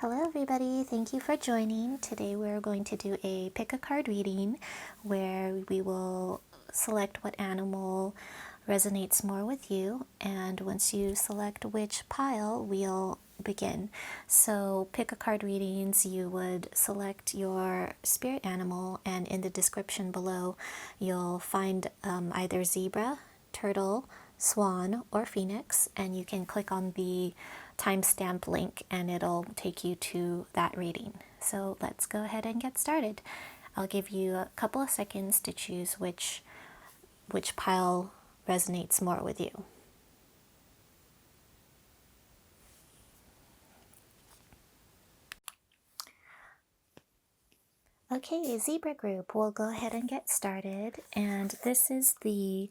Hello everybody, thank you for joining. Today we're going to do a pick a card reading where we will select what animal resonates more with you, and once you select which pile, we'll begin. So pick a card readings, you would select your spirit animal, and in the description below you'll find either zebra, turtle, swan, or phoenix, and you can click on the timestamp link and it'll take you to that reading. So let's go ahead and get started. I'll give you a couple of seconds to choose which pile resonates more with you. Okay, zebra group, we'll go ahead and get started. And this is the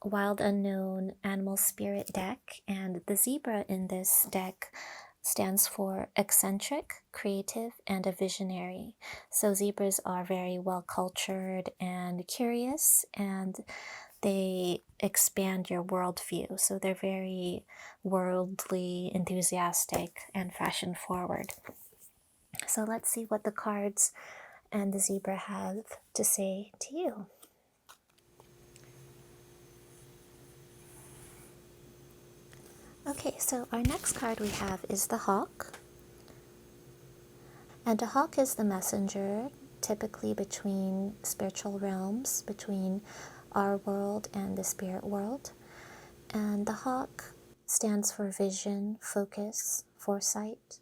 Wild Unknown Animal Spirit deck, and the zebra in this deck stands for eccentric, creative, and a visionary. So zebras are very well cultured and curious, and they expand your worldview. So they're very worldly, enthusiastic, and fashion forward. So let's see what the cards and the zebra have to say to you. Okay, so our next card we have is the hawk. And a hawk is the messenger, typically between spiritual realms, between our world and the spirit world. And the hawk stands for vision, focus, foresight,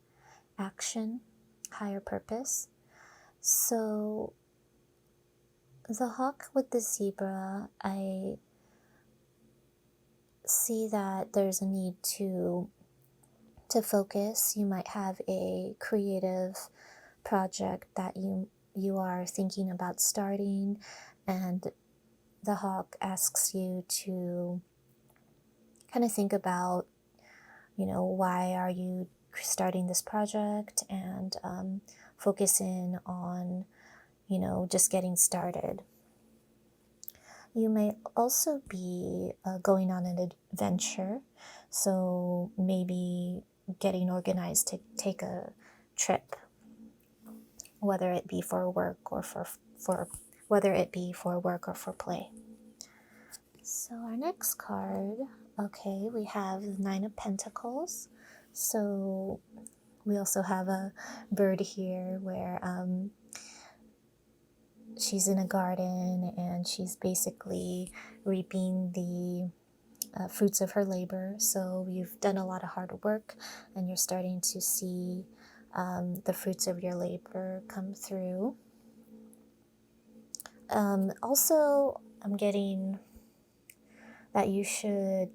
action, higher purpose. So the hawk with the zebra, I see that there's a need to focus. You might have a creative project that you are thinking about starting, and the hawk asks you to kind of think about, why are you starting this project, and focus in on, just getting started. You may also be going on an adventure, so maybe getting organized to take a trip, whether it be for work or for play. So our next card, okay, we have the Nine of Pentacles. So we also have a bird here where she's in a garden and she's basically reaping the fruits of her labor. So you've done a lot of hard work and you're starting to see the fruits of your labor come through. Also, I'm getting that you should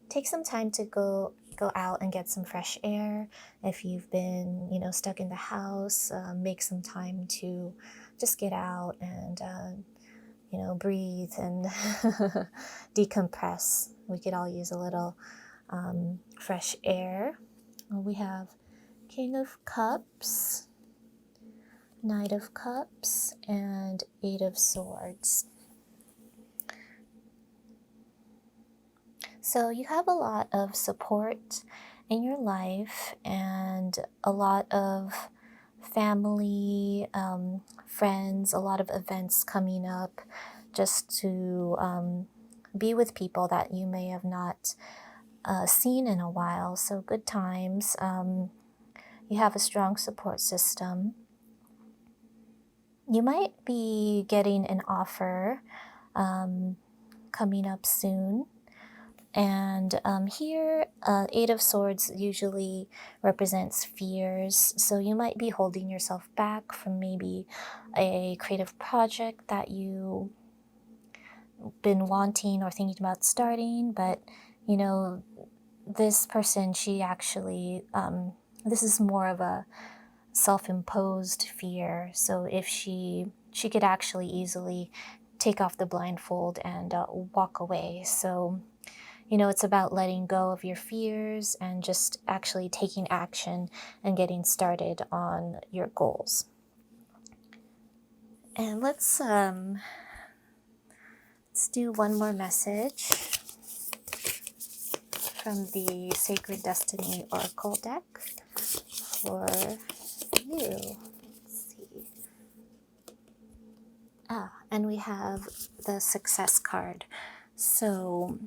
take some time to go out and get some fresh air. If you've been, stuck in the house, make some time to just get out and, breathe and decompress. We could all use a little fresh air. We have King of Cups, Knight of Cups, and Eight of Swords. So you have a lot of support in your life and a lot of family, friends, a lot of events coming up just to be with people that you may have not seen in a while. So good times. You have a strong support system. You might be getting an offer coming up soon. And here, Eight of Swords usually represents fears. So you might be holding yourself back from maybe a creative project that you've been wanting or thinking about starting. But, this person, she actually, this is more of a self-imposed fear. So if she could actually easily take off the blindfold and walk away. So it's about letting go of your fears and just actually taking action and getting started on your goals. And let's do one more message from the Sacred Destiny Oracle deck for you. Let's see. And we have the success card. So,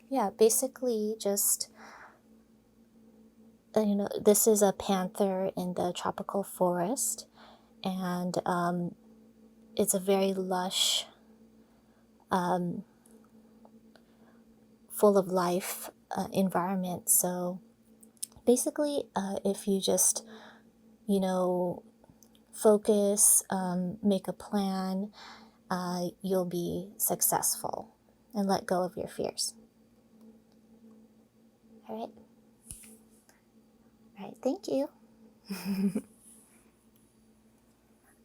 yeah, basically just, this is a panther in the tropical forest, and it's a very lush, full of life environment. So basically, if you just, focus, make a plan, you'll be successful, and let go of your fears. All right. All right, thank you.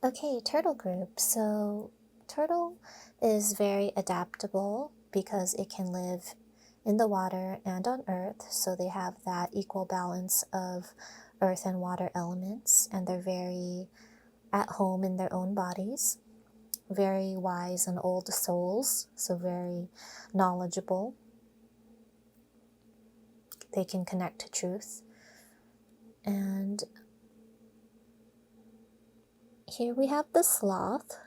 Okay, turtle group. So turtle is very adaptable because it can live in the water and on earth, so they have that equal balance of earth and water elements, and they're very at home in their own bodies, very wise and old souls, so very knowledgeable. They can connect to truth. And here we have the sloth.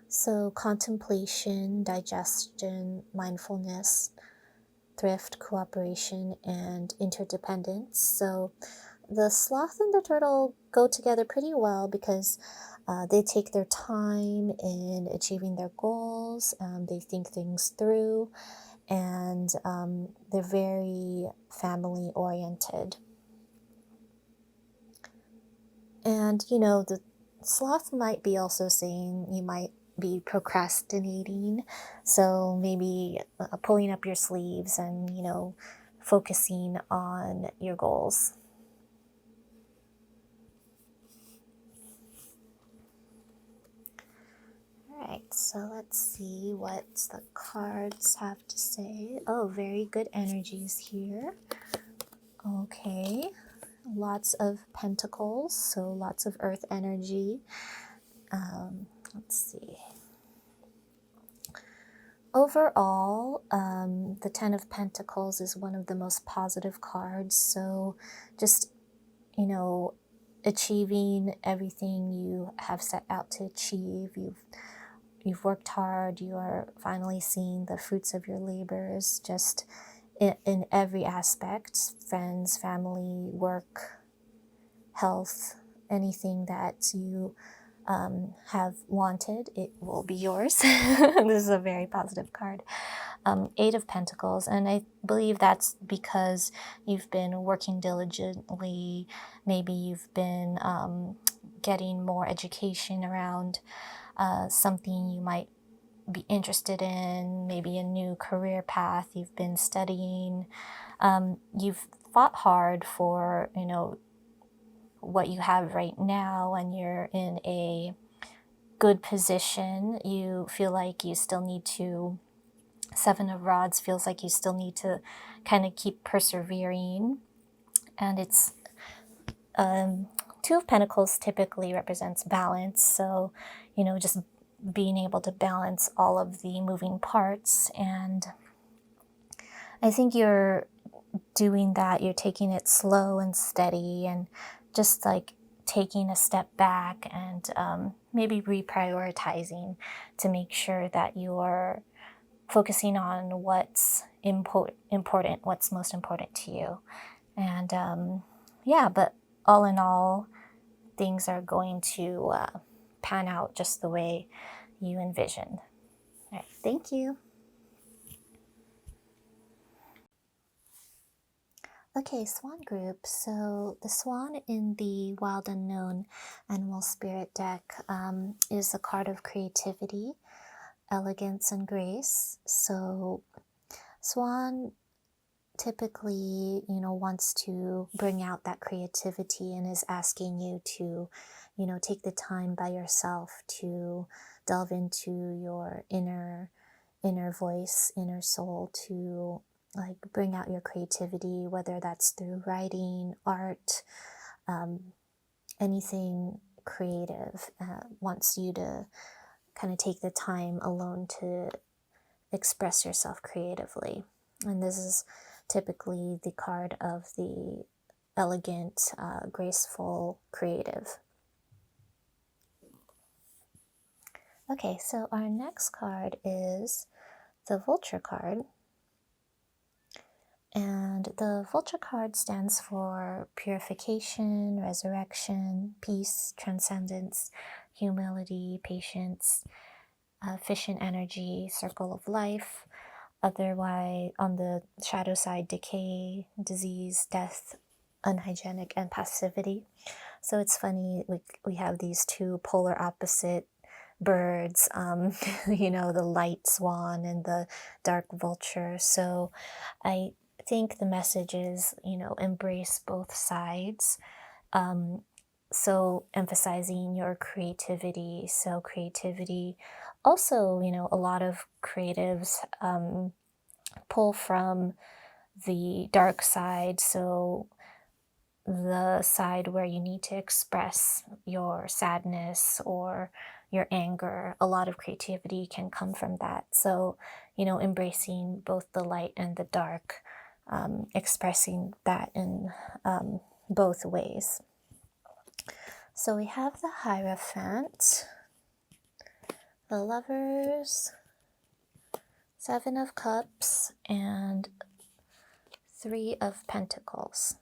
So contemplation, digestion, mindfulness, thrift, cooperation, and interdependence. So the sloth and the turtle go together pretty well because they take their time in achieving their goals. They think things through, and they're very family oriented. And the sloth might be also saying you might be procrastinating, so maybe pulling up your sleeves and focusing on your goals. All right, so let's see what the cards have to say. Oh, very good energies here. Okay, lots of pentacles, so lots of earth energy. Let's see. Overall, the Ten of Pentacles is one of the most positive cards. So just, achieving everything you have set out to achieve. You've worked hard. You are finally seeing the fruits of your labors, just in every aspect: friends, family, work, health, anything that you have wanted, it will be yours. This is a very positive card. Eight of Pentacles, and I believe that's because you've been working diligently. Maybe you've been getting more education around something you might be interested in, maybe a new career path you've been studying. You've fought hard for, what you have right now, and you're in a good position. You feel like you still need to, Seven of Rods feels like you still need to kind of keep persevering. And it's Two of Pentacles typically represents balance, so just being able to balance all of the moving parts. And I think you're doing that. You're taking it slow and steady, and just like taking a step back and maybe reprioritizing to make sure that you're focusing on what's important, what's most important to you. And but all in all, things are going to pan out just the way you envisioned. All right, thank you. Okay, Swan group. So the Swan in the Wild Unknown Animal Spirit deck is a card of creativity, elegance, and grace. So Swan typically, wants to bring out that creativity and is asking you to, take the time by yourself to delve into your inner voice, inner soul, to like bring out your creativity, whether that's through writing, art, anything creative. Wants you to kind of take the time alone to express yourself creatively. And this is typically the card of the elegant, graceful, creative. Okay, so our next card is the Vulture card. And the Vulture card stands for purification, resurrection, peace, transcendence, humility, patience, efficient energy, circle of life. Otherwise, on the shadow side, decay, disease, death, unhygienic, and passivity. So it's funny, we have these two polar opposite birds, the light swan and the dark vulture. So I think the message is, embrace both sides. So emphasizing your creativity. So creativity, also, a lot of creatives pull from the dark side. So the side where you need to express your sadness or your anger, a lot of creativity can come from that. So, embracing both the light and the dark, expressing that in both ways. So we have the Hierophant, the Lovers, Seven of Cups, and Three of Pentacles.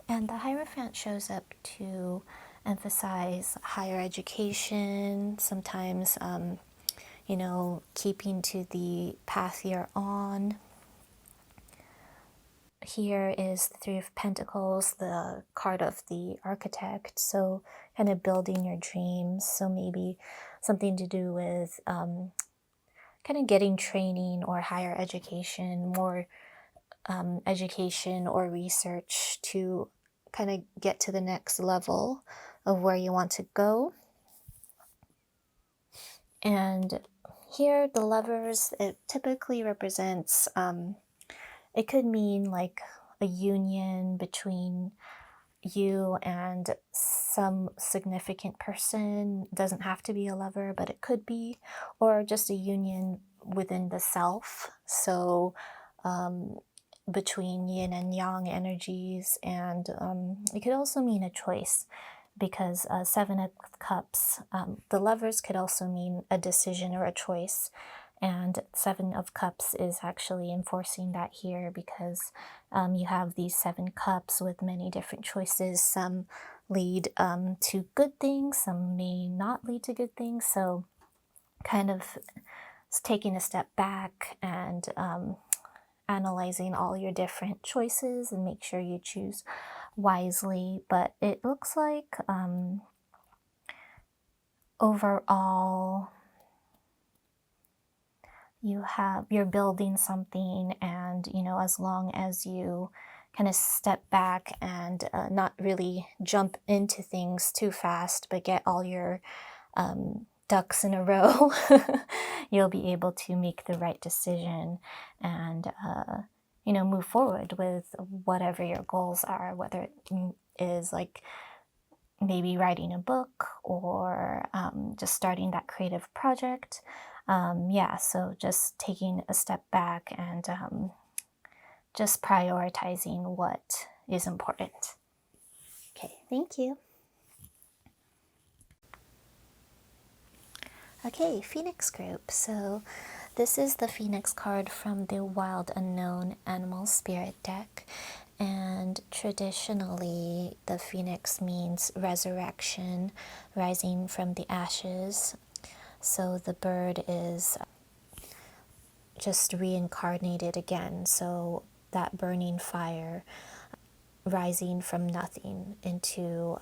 And the Hierophant shows up to emphasize higher education, sometimes, keeping to the path you're on. Here is the Three of Pentacles, the card of the architect, so kind of building your dreams. So maybe something to do with kind of getting training or higher education, more education or research to kind of get to the next level of where you want to go. And here, the Lovers, it typically represents, it could mean like a union between you and some significant person. It doesn't have to be a lover, but it could be, or just a union within the self. So between yin and yang energies, and it could also mean a choice, because Seven of Cups, the Lovers could also mean a decision or a choice, and Seven of Cups is actually enforcing that here, because you have these 7 cups with many different choices. Some lead to good things, some may not lead to good things. So kind of taking a step back and analyzing all your different choices and make sure you choose wisely. But it looks like overall you're building something, and as long as you kind of step back and not really jump into things too fast, but get all your ducks in a row, you'll be able to make the right decision and move forward with whatever your goals are, whether it is like maybe writing a book or just starting that creative project. So just taking a step back and just prioritizing what is important. Okay, thank you. Okay, Phoenix Group. So this is the Phoenix card from the Wild Unknown Animal Spirit deck. And traditionally, the Phoenix means resurrection, rising from the ashes. So the bird is just reincarnated again. So that burning fire, rising from nothing into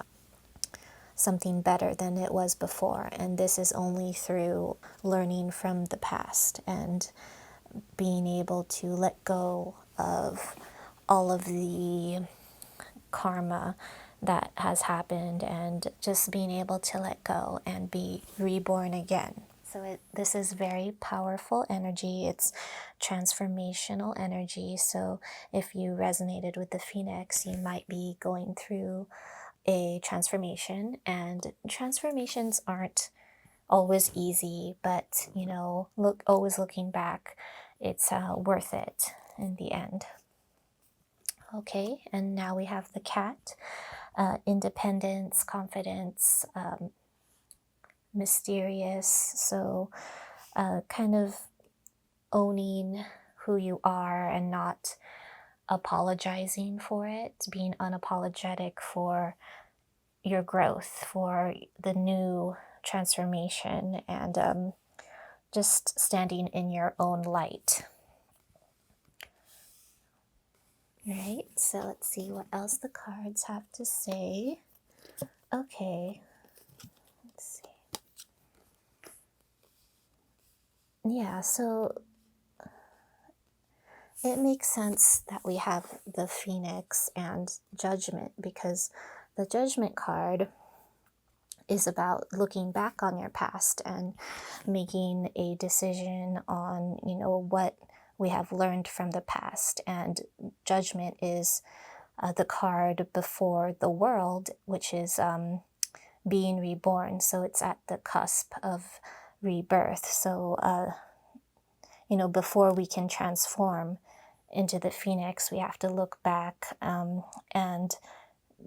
something better than it was before. And this is only through learning from the past and being able to let go of all of the karma that has happened, and just being able to let go and be reborn again. So this is very powerful energy. It's transformational energy. So if you resonated with the Phoenix, you might be going through a transformation, and transformations aren't always easy, but you know, always looking back, it's worth it in the end. Okay, and now we have the cat. Independence, confidence, mysterious. So kind of owning who you are and not apologizing for it, being unapologetic for your growth, for the new transformation, and just standing in your own light. Right, so let's see what else the cards have to say. Okay, let's see. Yeah, so it makes sense that we have the Phoenix and Judgment, because the Judgment card is about looking back on your past and making a decision on, you know, what we have learned from the past. And Judgment is the card before the World, which is being reborn. So it's at the cusp of rebirth. So, you know, before we can transform into the Phoenix, we have to look back and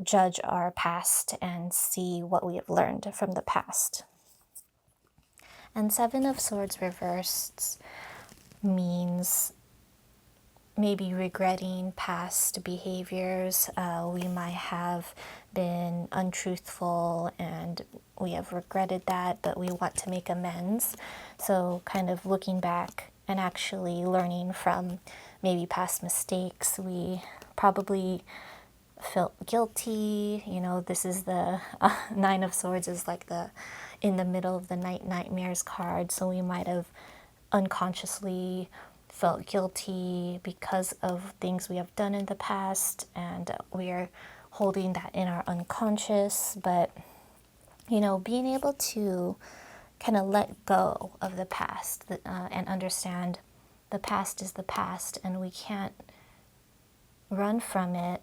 judge our past and see what we have learned from the past. And Seven of Swords reversed means maybe regretting past behaviors. We might have been untruthful and we have regretted that, but we want to make amends. So kind of looking back and actually learning from maybe past mistakes. We probably felt guilty. You know, this is the Nine of Swords is like the in the middle of the nightmares card. So we might have unconsciously felt guilty because of things we have done in the past, and we are holding that in our unconscious. But, you know, being able to kind of let go of the past and understand the past is the past, and we can't run from it.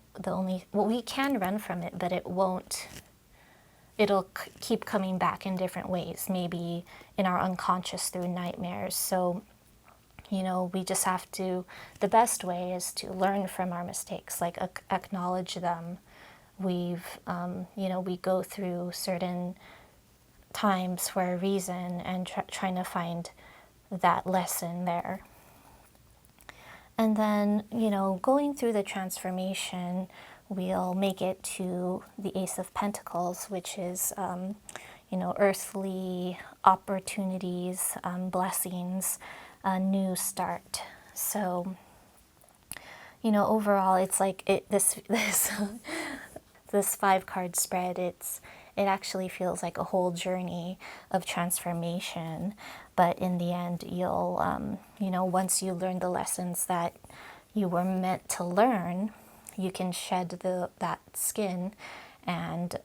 We can run from it, but it'll keep coming back in different ways, maybe in our unconscious through nightmares. So, you know, we just have to, the best way is to learn from our mistakes, like acknowledge them. You know, we go through certain times for a reason, and trying to find that lesson there. And then, you know, going through the transformation, we'll make it to the Ace of Pentacles, which is, you know, earthly opportunities, blessings, a new start. So, you know, overall, it's like this this 5-card spread. It actually feels like a whole journey of transformation. But in the end, you'll, you know, once you learn the lessons that you were meant to learn, you can shed that skin, and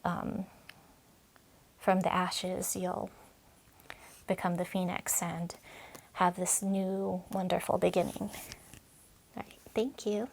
from the ashes, you'll become the Phoenix and have this new, wonderful beginning. All right, thank you.